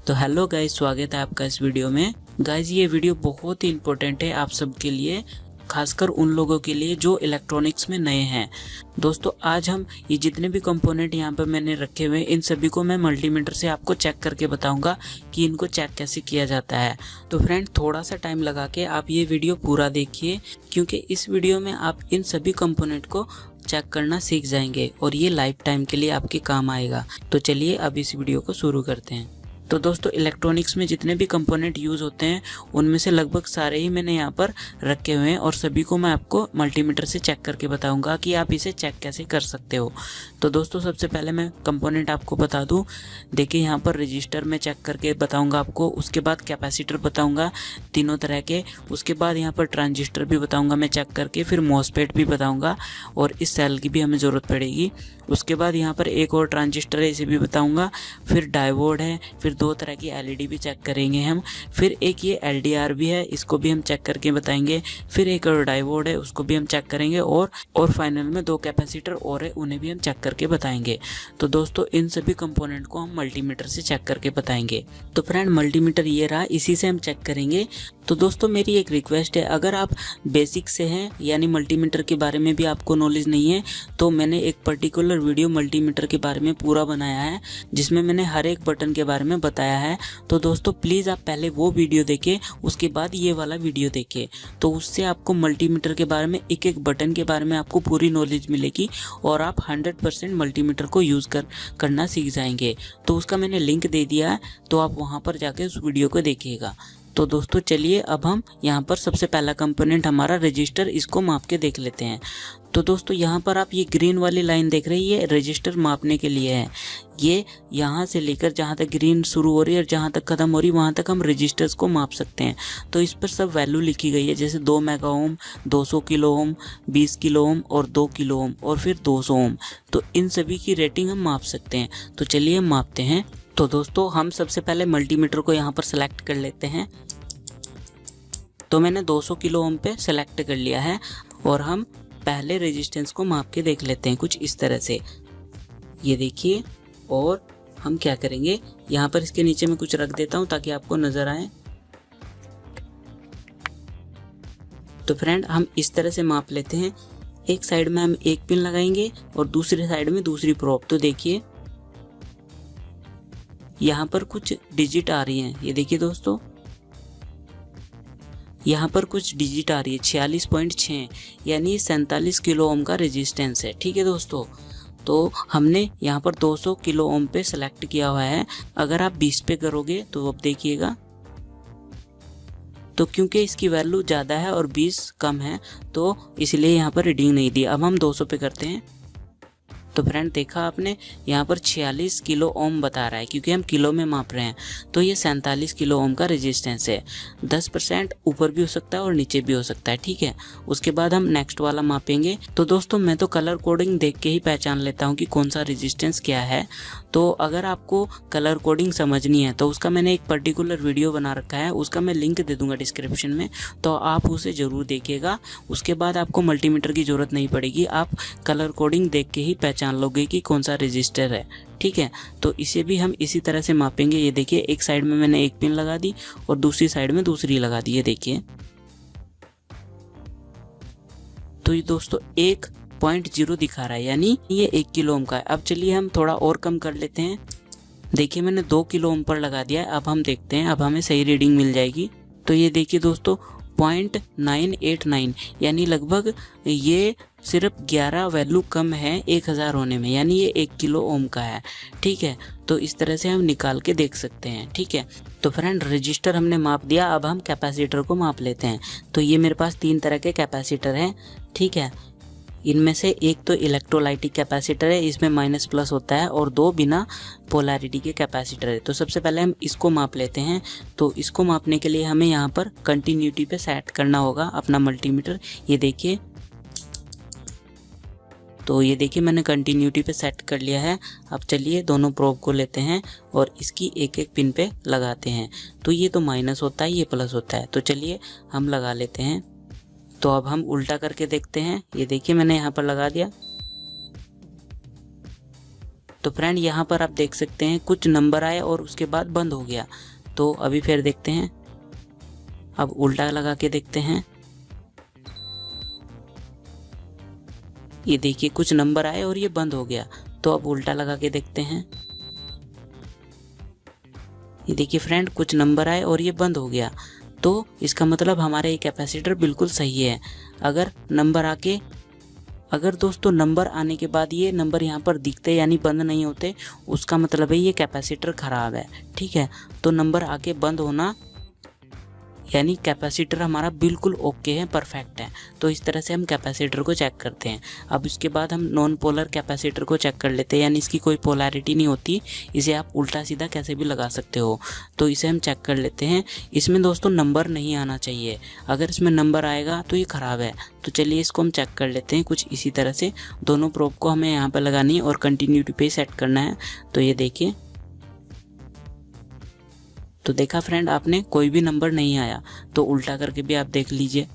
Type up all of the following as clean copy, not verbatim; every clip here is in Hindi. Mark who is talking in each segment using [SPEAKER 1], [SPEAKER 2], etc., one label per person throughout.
[SPEAKER 1] तो हेलो गाइस, स्वागत है आपका इस वीडियो में। गाइस ये वीडियो बहुत ही इंपॉर्टेंट है आप सबके लिए, खासकर उन लोगों के लिए जो इलेक्ट्रॉनिक्स में नए हैं। दोस्तों आज हम ये जितने भी कंपोनेंट यहाँ पर मैंने रखे हुए हैं इन सभी को मैं मल्टीमीटर से आपको चेक करके बताऊंगा कि इनको चेक कैसे किया जाता है। तो फ्रेंड थोड़ा सा टाइम लगा के आप ये वीडियो पूरा देखिए, क्योंकि इस वीडियो में आप इन सभी कंपोनेंट को चेक करना सीख जाएंगे और ये लाइफ टाइम के लिए आपके काम आएगा। तो चलिए अब इस वीडियो को शुरू करते हैं। तो दोस्तों इलेक्ट्रॉनिक्स में जितने भी कंपोनेंट यूज़ होते हैं उनमें से लगभग सारे ही मैंने यहाँ पर रखे हुए हैं और सभी को मैं आपको मल्टीमीटर से चेक करके बताऊंगा कि आप इसे चेक कैसे कर सकते हो। तो दोस्तों सबसे पहले मैं कंपोनेंट आपको बता दूं। देखिए यहाँ पर रजिस्टर में चेक करके बताऊंगा आपको, उसके बाद कैपेसिटर बताऊंगा तीनों तरह के, उसके बाद यहाँ पर ट्रांजिस्टर भी बताऊँगा मैं चेक करके, फिर मॉसफेट भी बताऊँगा और इस सेल की भी हमें ज़रूरत पड़ेगी। उसके बाद यहाँ पर एक और ट्रांजिस्टर है, इसे भी बताऊँगा, फिर डायोड है, फिर दो तरह की एलईडी भी चेक करेंगे हम, फिर एक ये एलडीआर भी है, इसको भी हम चेक करके बताएंगे, फिर एक और डायोड है उसको भी हम चेक करेंगे और फाइनल में दो कैपेसिटर और है उन्हें भी हम चेक करके बताएंगे। तो दोस्तों इन सभी कंपोनेंट को हम मल्टीमीटर से चेक करके बताएंगे। तो फ्रेंड मल्टीमीटर ये रहा, इसी से हम चेक करेंगे। तो दोस्तों मेरी एक रिक्वेस्ट है, अगर आप बेसिक से हैं यानी मल्टीमीटर के बारे में भी आपको नॉलेज नहीं है, तो मैंने एक पर्टिकुलर वीडियो मल्टीमीटर के बारे में पूरा बनाया है जिसमें मैंने हर एक बटन के बारे में बताया है। तो दोस्तों प्लीज़ आप पहले वो वीडियो देखें, उसके बाद ये वाला वीडियो देखें, तो उससे आपको मल्टीमीटर के बारे में एक एक बटन के बारे में आपको पूरी नॉलेज मिलेगी और आप 100% मल्टीमीटर को यूज़ करना सीख जाएंगे। तो उसका मैंने लिंक दे दिया है, तो आप वहाँ पर जाके उस वीडियो को देखिएगा। तो दोस्तों चलिए अब हम यहाँ पर सबसे पहला कंपोनेंट हमारा रजिस्टर, इसको माप के देख लेते हैं। तो दोस्तों यहाँ पर आप ये ग्रीन वाली लाइन देख रही है, रजिस्टर मापने के लिए है। ये यहाँ से लेकर जहाँ तक ग्रीन शुरू हो रही है और जहाँ तक ख़त्म हो रही है वहाँ तक हम रजिस्टर्स को माप सकते हैं। तो इस पर सब वैल्यू लिखी गई है, जैसे 2 mega ohm, 200 kilo ohm, 20 kilo ohm और 2 किलो ओम और फिर 200 ओम। तो इन सभी की रेटिंग हम माप सकते हैं। तो चलिए हम मापते हैं। तो दोस्तों हम सबसे पहले मल्टीमीटर को यहाँ पर सेलेक्ट कर लेते हैं। तो मैंने 200 किलो ओम पे सेलेक्ट कर लिया है और हम पहले रेजिस्टेंस को माप के देख लेते हैं कुछ इस तरह से। ये देखिए, और हम क्या करेंगे, यहाँ पर इसके नीचे मैं कुछ रख देता हूँ ताकि आपको नज़र आए। तो फ्रेंड हम इस तरह से माप लेते हैं। एक साइड में हम एक पिन लगाएंगे और दूसरी साइड में दूसरी प्रोब। तो देखिए यहाँ पर कुछ डिजिट आ रही हैं, ये देखिए दोस्तों, यहाँ पर कुछ डिजिट आ रही है 46.6, यानी 47 किलो ओम का रेजिस्टेंस है। ठीक है दोस्तों, तो हमने यहाँ पर 200 किलो ओम पे सेलेक्ट किया हुआ है। अगर आप 20 पे करोगे तो अब देखिएगा, तो क्योंकि इसकी वैल्यू ज़्यादा है और 20 कम है तो इसलिए यहाँ पर रीडिंग नहीं दी। अब हम 200 पे करते हैं। तो फ्रेंड देखा आपने, यहाँ पर 46 किलो ओम बता रहा है क्योंकि हम किलो में माप रहे हैं। तो ये 47 किलो ओम का रेजिस्टेंस है। 10% ऊपर भी हो सकता है और नीचे भी हो सकता है। ठीक है, उसके बाद हम नेक्स्ट वाला मापेंगे। तो दोस्तों मैं तो कलर कोडिंग देख के ही पहचान लेता हूँ कि कौन सा रेजिस्टेंस क्या है। तो अगर आपको कलर कोडिंग समझनी है तो उसका मैंने एक पर्टिकुलर वीडियो बना रखा है, उसका मैं लिंक दे दूंगा डिस्क्रिप्शन में, तो आप उसे ज़रूर देखिएगा। उसके बाद आपको मल्टीमीटर की ज़रूरत नहीं पड़ेगी, आप कलर कोडिंग देख के ही पहचान लोगे कि कौन सा रजिस्टर है। ठीक है, तो इसे भी हम इसी तरह से मापेंगे। ये देखिए एक साइड में मैंने एक पिन लगा दी और दूसरी साइड में दूसरी लगा दी। ये देखिए, तो ये दोस्तों 1.0 दिखा रहा है, यानी ये 1 किलो ओम का है। अब चलिए हम थोड़ा और कम कर लेते हैं। देखिए मैंने 2 किलो ओम पर लगा दिया है। अब हम देखते हैं, अब हमें सही रीडिंग मिल जाएगी। तो ये देखिए दोस्तों 0.989, यानी लगभग ये सिर्फ 11 वैल्यू कम है 1000 होने में, यानी ये 1 किलो ओम का है। ठीक है, तो इस तरह से हम निकाल के देख सकते हैं। ठीक है, तो फ्रेंड रजिस्टर हमने माप दिया, अब हम कैपेसिटर को माप लेते हैं। तो ये मेरे पास 3 तरह के कैपेसिटर हैं। ठीक है, इनमें से एक तो इलेक्ट्रोलाइटिक कैपेसिटर है, इसमें माइनस प्लस होता है, और 2 बिना पोलैरिटी के कैपेसिटर है। तो सबसे पहले हम इसको माप लेते हैं। तो इसको मापने के लिए हमें यहाँ पर कंटिन्यूटी पे सेट करना होगा अपना मल्टीमीटर। ये देखिए, तो ये देखिए मैंने कंटिन्यूटी पे सेट कर लिया है। अब चलिए दोनों प्रोब को लेते हैं और इसकी एक एक पिन पे लगाते हैं। तो ये तो माइनस होता है, ये प्लस होता है, तो चलिए हम लगा लेते हैं। तो अब हम उल्टा करके देखते हैं। ये देखिए मैंने यहाँ पर लगा दिया। तो फ्रेंड यहाँ पर आप देख सकते हैं कुछ नंबर आए और उसके बाद बंद हो गया। तो अभी फिर देखते हैं, अब उल्टा लगा के देखते हैं। ये देखिए कुछ नंबर आए और ये बंद हो गया। तो अब उल्टा लगा के देखते हैं। ये देखिए फ्रेंड कुछ नंबर आए और ये बंद हो गया। तो इसका मतलब हमारा ये कैपेसिटर बिल्कुल सही है। अगर दोस्तों नंबर आने के बाद ये नंबर यहाँ पर दिखते यानी बंद नहीं होते, उसका मतलब है ये कैपेसिटर ख़राब है। ठीक है, तो नंबर आके बंद होना यानी कैपेसिटर हमारा बिल्कुल ओके है, परफेक्ट है। तो इस तरह से हम कैपेसिटर को चेक करते हैं। अब इसके बाद हम नॉन पोलर कैपेसिटर को चेक कर लेते हैं, यानी इसकी कोई पोलैरिटी नहीं होती, इसे आप उल्टा सीधा कैसे भी लगा सकते हो। तो इसे हम चेक कर लेते हैं। इसमें दोस्तों नंबर नहीं आना चाहिए, अगर इसमें नंबर आएगा तो ये ख़राब है। तो चलिए इसको हम चेक कर लेते हैं कुछ इसी तरह से। दोनों प्रोब को हमें यहाँ पर लगानी है और कंटिन्यूटी पे सेट करना है। तो ये देखिए, तो देखा फ्रेंड आपने, कोई भी नंबर नहीं आया। तो उल्टा करके भी आप देख लीजिए,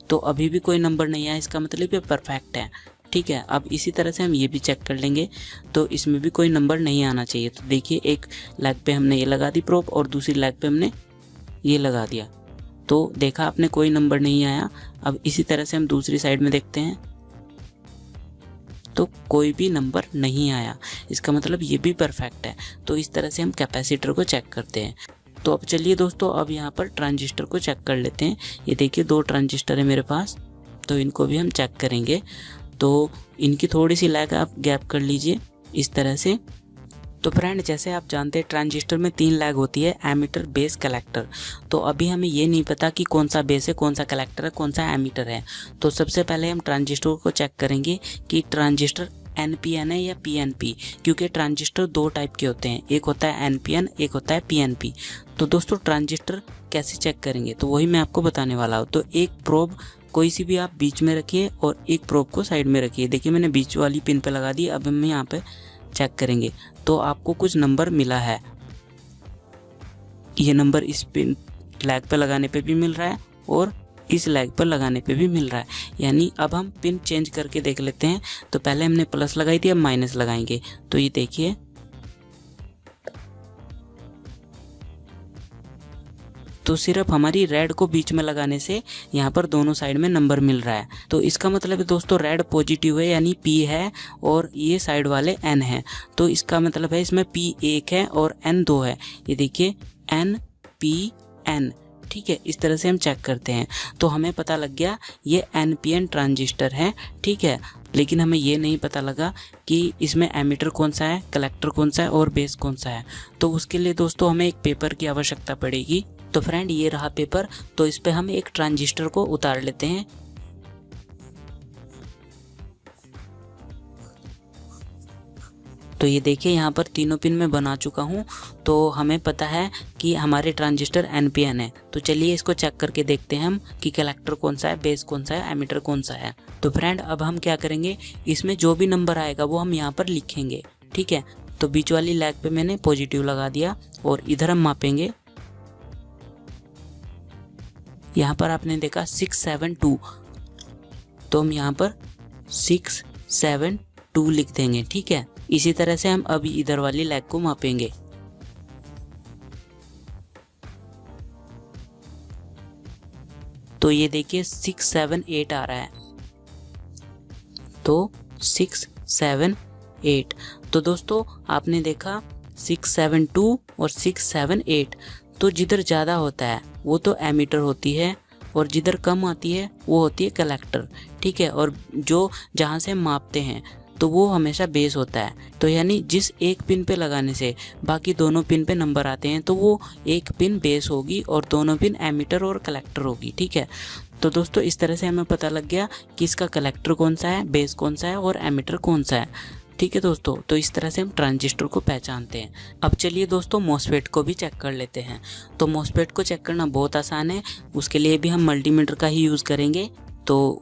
[SPEAKER 1] तो अभी भी कोई नंबर नहीं आया, इसका मतलब ये परफेक्ट है। ठीक है, अब इसी तरह से हम ये भी चेक कर लेंगे। तो इसमें भी कोई नंबर नहीं आना चाहिए। तो देखिए एक लेग पे हमने ये लगा दी प्रोब और दूसरी लेग पे हमने ये लगा दिया। तो देखा आपने, कोई नंबर नहीं आया। अब इसी तरह से हम दूसरी साइड में देखते हैं, तो कोई भी नंबर नहीं आया, इसका मतलब ये भी परफेक्ट है। तो इस तरह से हम कैपेसिटर को चेक करते हैं। तो अब चलिए दोस्तों, अब यहाँ पर ट्रांजिस्टर को चेक कर लेते हैं। ये देखिए 2 ट्रांजिस्टर है मेरे पास, तो इनको भी हम चेक करेंगे। तो इनकी थोड़ी सी लैग आप गैप कर लीजिए इस तरह से। तो फ्रेंड जैसे आप जानते हैं ट्रांजिस्टर में 3 लैग होती है, एमीटर, बेस, कलेक्टर। तो अभी हमें ये नहीं पता कि कौन सा बेस है, कौन सा कलेक्टर है, कौन सा एमीटर है। तो सबसे पहले हम ट्रांजिस्टर को चेक करेंगे कि ट्रांजिस्टर NPN है या PNP, क्योंकि ट्रांजिस्टर 2 टाइप के होते हैं, एक होता है NPN, एक होता है PNP। तो दोस्तों ट्रांजिस्टर कैसे चेक करेंगे, तो वही मैं आपको बताने वाला हूँ। तो एक प्रोब कोई सी भी आप बीच में रखिए और एक प्रोब को साइड में रखिए। देखिए मैंने बीच वाली पिन पे लगा दी। अब हम यहाँ पे चेक करेंगे, तो आपको कुछ नंबर मिला है। ये नंबर इस पिन लैग पे लगाने पे भी मिल रहा है और इस लैग पर लगाने पे भी मिल रहा है। यानी अब हम पिन चेंज करके देख लेते हैं। तो पहले हमने प्लस लगाई थी, अब माइनस लगाएंगे। तो ये देखिए, तो सिर्फ हमारी रेड को बीच में लगाने से यहाँ पर दोनों साइड में नंबर मिल रहा है। तो इसका मतलब है दोस्तों रेड पॉजिटिव है यानी P है और ये साइड वाले N है। तो इसका मतलब है इसमें P 1 है और N 2 है। ये देखिए NPN। ठीक है, इस तरह से हम चेक करते हैं। तो हमें पता लग गया ये NPN ट्रांजिस्टर है। ठीक है, लेकिन हमें ये नहीं पता लगा कि इसमें एमीटर कौन सा है, कलेक्टर कौन सा है और बेस कौन सा है। तो उसके लिए दोस्तों हमें एक पेपर की आवश्यकता पड़ेगी। तो फ्रेंड ये रहा पेपर। तो इस पे हम एक ट्रांजिस्टर को उतार लेते हैं। तो ये देखिए यहाँ पर तीनों पिन में बना चुका हूँ। तो हमें पता है कि हमारे ट्रांजिस्टर NPN है। तो चलिए इसको चेक करके देखते हैं हम कि कलेक्टर कौन सा है, बेस कौन सा है, एमीटर कौन सा है। तो फ्रेंड अब हम क्या करेंगे, इसमें जो भी नंबर आएगा वो हम यहाँ पर लिखेंगे। ठीक है, तो बीच वाली लैग पे मैंने पॉजिटिव लगा दिया और इधर हम मापेंगे। यहाँ पर आपने देखा 672, तो हम यहाँ पर 672 लिख देंगे। ठीक है, इसी तरह से हम अभी इधर वाली लैग को मापेंगे। तो ये देखिए 678 आ रहा है। तो 678। तो दोस्तों आपने देखा 672 और 678। तो जिधर ज़्यादा होता है वो तो एमीटर होती है और जिधर कम आती है वो होती है कलेक्टर। ठीक है, और जो जहाँ से हम मापते हैं तो वो हमेशा बेस होता है। तो यानी जिस एक पिन पे लगाने से बाकी दोनों पिन पे नंबर आते हैं तो वो एक पिन बेस होगी और दोनों पिन एमीटर और कलेक्टर होगी। ठीक है, तो दोस्तों इस तरह से हमें पता लग गया कि इसका कलेक्टर कौन सा है, बेस कौन सा है और एमीटर कौन सा है। ठीक है दोस्तों, तो इस तरह से हम ट्रांजिस्टर को पहचानते हैं। अब चलिए दोस्तों मॉसफेट को भी चेक कर लेते हैं। तो मॉसफेट को चेक करना बहुत आसान है, उसके लिए भी हम मल्टीमीटर का ही यूज़ करेंगे। तो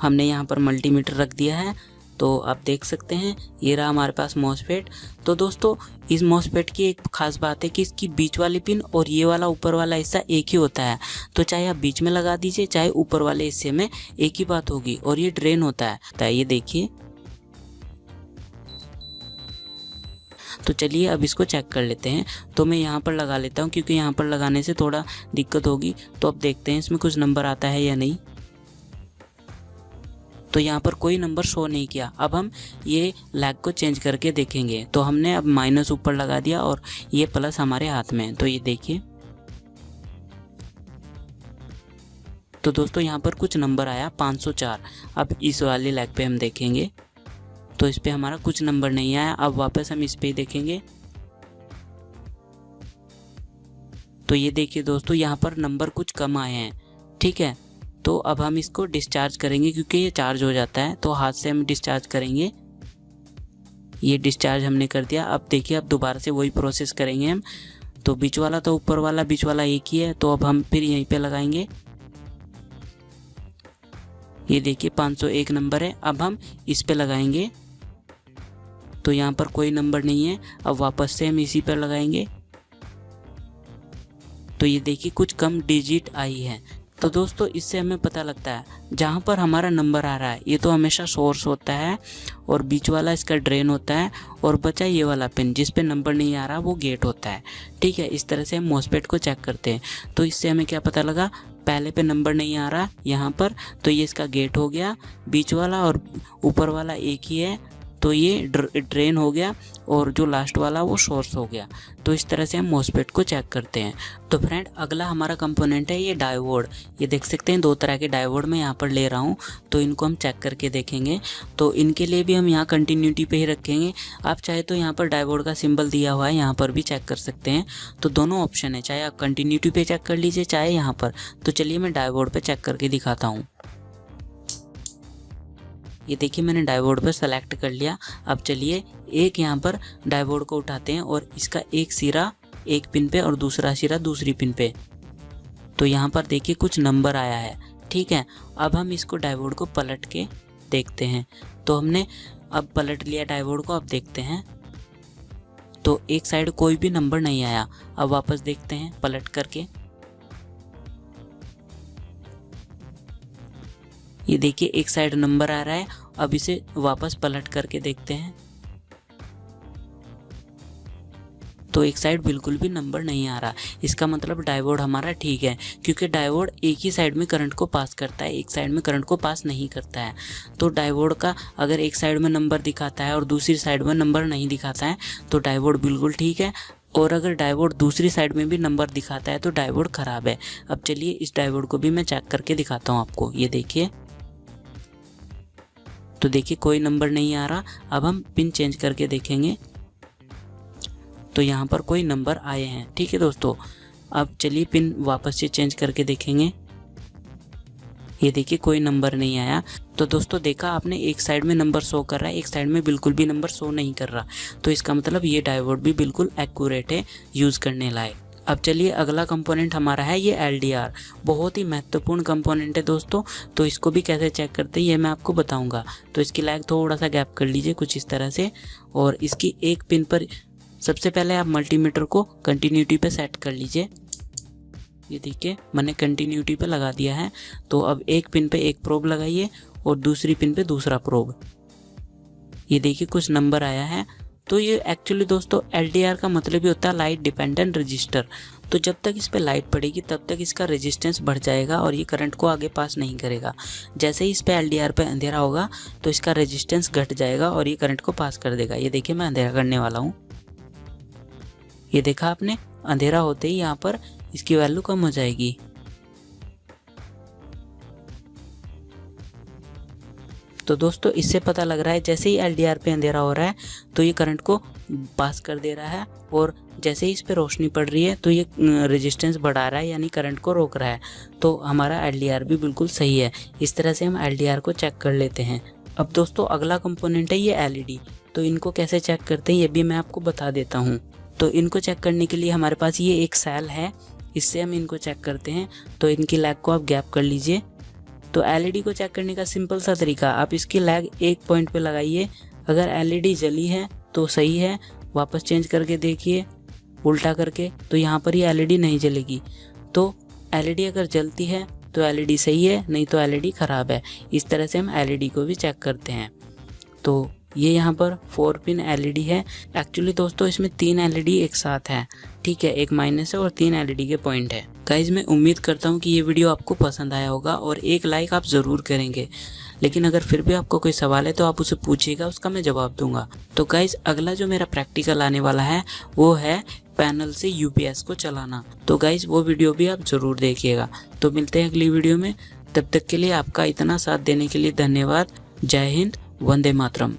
[SPEAKER 1] हमने यहाँ पर मल्टीमीटर रख दिया है। तो आप देख सकते हैं ये रहा हमारे पास मॉसफेट। तो दोस्तों इस मॉसफेट की एक खास बात है कि इसकी बीच वाली पिन और ये वाला ऊपर वाला हिस्सा एक ही होता है। तो चाहे आप बीच में लगा दीजिए चाहे ऊपर वाले हिस्से में, एक ही बात होगी और ये ड्रेन होता है। ये देखिए तो चलिए अब इसको चेक कर लेते हैं। तो मैं यहाँ पर लगा लेता हूँ क्योंकि यहाँ पर लगाने से थोड़ा दिक्कत होगी। तो अब देखते हैं इसमें कुछ नंबर आता है या नहीं। तो यहाँ पर कोई नंबर शो नहीं किया। अब हम ये लैग को चेंज करके देखेंगे। तो हमने अब माइनस ऊपर लगा दिया और ये प्लस हमारे हाथ में है। तो ये देखिए, तो दोस्तों यहाँ पर कुछ नंबर आया 504। अब इस वाले लैग पे हम देखेंगे तो इस पे हमारा कुछ नंबर नहीं आया। अब वापस हम इस पे देखेंगे तो ये देखिए दोस्तों, यहाँ पर नंबर कुछ कम आए हैं। ठीक है, तो अब हम इसको डिस्चार्ज करेंगे क्योंकि ये चार्ज हो जाता है। तो हाथ से हम डिस्चार्ज करेंगे। ये डिस्चार्ज हमने कर दिया। अब देखिए, अब दोबारा से वही प्रोसेस करेंगे हम। तो बीच वाला तो ऊपर वाला, बीच वाला एक ही है। तो अब हम फिर यहीं पे लगाएंगे। ये देखिए 501 नंबर है। अब हम इस पे लगाएंगे तो यहाँ पर कोई नंबर नहीं है। अब वापस से हम इसी पर लगाएंगे तो ये देखिए कुछ कम डिजिट आई है। तो दोस्तों इससे हमें पता लगता है जहाँ पर हमारा नंबर आ रहा है ये तो हमेशा सोर्स होता है और बीच वाला इसका ड्रेन होता है और बचा ये वाला पिन जिस पे नंबर नहीं आ रहा वो गेट होता है। ठीक है, इस तरह से हम मॉसफेट को चेक करते हैं। तो इससे हमें क्या पता लगा, पहले पे नंबर नहीं आ रहा यहाँ पर तो ये इसका गेट हो गया, बीच वाला और ऊपर वाला एक ही है तो ये ड्रेन हो गया और जो लास्ट वाला वो सोर्स हो गया। तो इस तरह से हम मॉसफेट को चेक करते हैं। तो फ्रेंड अगला हमारा कंपोनेंट है ये डायोड। ये देख सकते हैं 2 तरह के डायोड मैं यहाँ पर ले रहा हूँ। तो इनको हम चेक करके देखेंगे। तो इनके लिए भी हम यहाँ कंटिन्यूटी पे ही रखेंगे। आप चाहे तो यहाँ पर डायोड का सिंबल दिया हुआ है, यहाँ पर भी चेक कर सकते हैं। तो दोनों ऑप्शन है, चाहे आप कंटिन्यूटी पे चेक कर लीजिए चाहे यहाँ पर। तो चलिए मैं डायोड पे चेक करके दिखाता हूँ। ये देखिए मैंने डायोड पर सेलेक्ट कर लिया। अब चलिए एक यहाँ पर डायोड को उठाते हैं और इसका एक सिरा एक पिन पे और दूसरा सिरा दूसरी पिन पे। तो यहाँ पर देखिए कुछ नंबर आया है। ठीक है, अब हम इसको डायोड को पलट के देखते हैं। तो हमने अब पलट लिया डायोड को। अब देखते हैं तो एक साइड कोई भी नंबर नहीं आया। अब वापस देखते हैं पलट करके। ये देखिए एक साइड नंबर आ रहा है। अब इसे वापस पलट करके देखते हैं तो एक साइड बिल्कुल भी नंबर नहीं आ रहा। इसका मतलब डायोड हमारा ठीक है क्योंकि डायोड एक ही साइड में करंट को पास करता है, एक साइड में करंट को पास नहीं करता है। तो डायोड का अगर एक साइड में नंबर दिखाता है और दूसरी साइड में नंबर नहीं दिखाता है तो डायोड बिल्कुल ठीक है। और अगर डायोड दूसरी साइड में भी नंबर दिखाता है तो डायोड ख़राब है। अब चलिए इस डायोड को भी मैं चेक करके दिखाता हूँ आपको। ये देखिए, तो देखिए कोई नंबर नहीं आ रहा। अब हम पिन चेंज करके देखेंगे तो यहाँ पर कोई नंबर आए हैं। ठीक है दोस्तों, अब चलिए पिन वापस से चेंज करके देखेंगे। ये देखिए कोई नंबर नहीं आया। तो दोस्तों देखा आपने, एक साइड में नंबर शो कर रहा है, एक साइड में बिल्कुल भी नंबर शो नहीं कर रहा। तो इसका मतलब ये डायोड भी बिल्कुल एक्यूरेट है, यूज़ करने लायक। अब चलिए अगला कंपोनेंट हमारा है ये LDR। बहुत ही महत्वपूर्ण कंपोनेंट है दोस्तों। तो इसको भी कैसे चेक करते हैं ये मैं आपको बताऊंगा। तो इसकी लाइक थोड़ा सा गैप कर लीजिए कुछ इस तरह से और इसकी एक पिन पर सबसे पहले आप मल्टीमीटर को कंटिन्यूटी पे सेट कर लीजिए। ये देखिए मैंने कंटिन्यूटी पे लगा दिया है। तो अब एक पिन पे एक प्रोब लगाइए और दूसरी पिन पे दूसरा प्रोब। ये देखिए कुछ नंबर आया है। तो ये एक्चुअली दोस्तों LDR का मतलब ही होता है लाइट डिपेंडेंट रजिस्टर। तो जब तक इस पे लाइट पड़ेगी तब तक इसका रेजिस्टेंस बढ़ जाएगा और ये करंट को आगे पास नहीं करेगा। जैसे ही इस पे LDR पे अंधेरा होगा तो इसका रेजिस्टेंस घट जाएगा और ये करंट को पास कर देगा। ये देखिए मैं अंधेरा करने वाला हूँ। ये देखा आपने, अंधेरा होते ही यहाँ पर इसकी वैल्यू कम हो जाएगी। तो दोस्तों इससे पता लग रहा है जैसे ही LDR पे अंधेरा हो रहा है तो ये करंट को पास कर दे रहा है और जैसे ही इस पे रोशनी पड़ रही है तो ये रेजिस्टेंस बढ़ा रहा है यानी करंट को रोक रहा है। तो हमारा LDR भी बिल्कुल सही है। इस तरह से हम LDR को चेक कर लेते हैं। अब दोस्तों अगला कंपोनेंट है ये LED। तो इनको कैसे चेक करते हैं ये भी मैं आपको बता देता हूँ। तो इनको चेक करने के लिए हमारे पास ये एक सेल है, इससे हम इनको चेक करते हैं। तो इनकी लैग को आप गैप कर लीजिए। तो LED को चेक करने का सिंपल सा तरीका, आप इसकी लैग एक पॉइंट पे लगाइए। अगर LED जली है तो सही है, वापस चेंज करके देखिए उल्टा करके तो यहाँ पर ये LED नहीं जलेगी। तो LED अगर जलती है तो LED सही है, नहीं तो LED ख़राब है। इस तरह से हम LED को भी चेक करते हैं। तो ये यहाँ पर 4 पिन एलईडी है। एक्चुअली दोस्तों इसमें 3 एलईडी एक साथ है, ठीक है, एक माइनस है और 3 एलईडी के पॉइंट है। गाइज मैं उम्मीद करता हूँ कि ये वीडियो आपको पसंद आया होगा और एक लाइक आप ज़रूर करेंगे। लेकिन अगर फिर भी आपको कोई सवाल है तो आप उसे पूछिएगा, उसका मैं जवाब दूंगा। तो गाइज अगला जो मेरा प्रैक्टिकल आने वाला है वो है पैनल से यूपीएस को चलाना। तो गाइज वो वीडियो भी आप ज़रूर देखिएगा। तो मिलते हैं अगली वीडियो में, तब तक के लिए आपका इतना साथ देने के लिए धन्यवाद। जय हिंद, वंदे मातरम।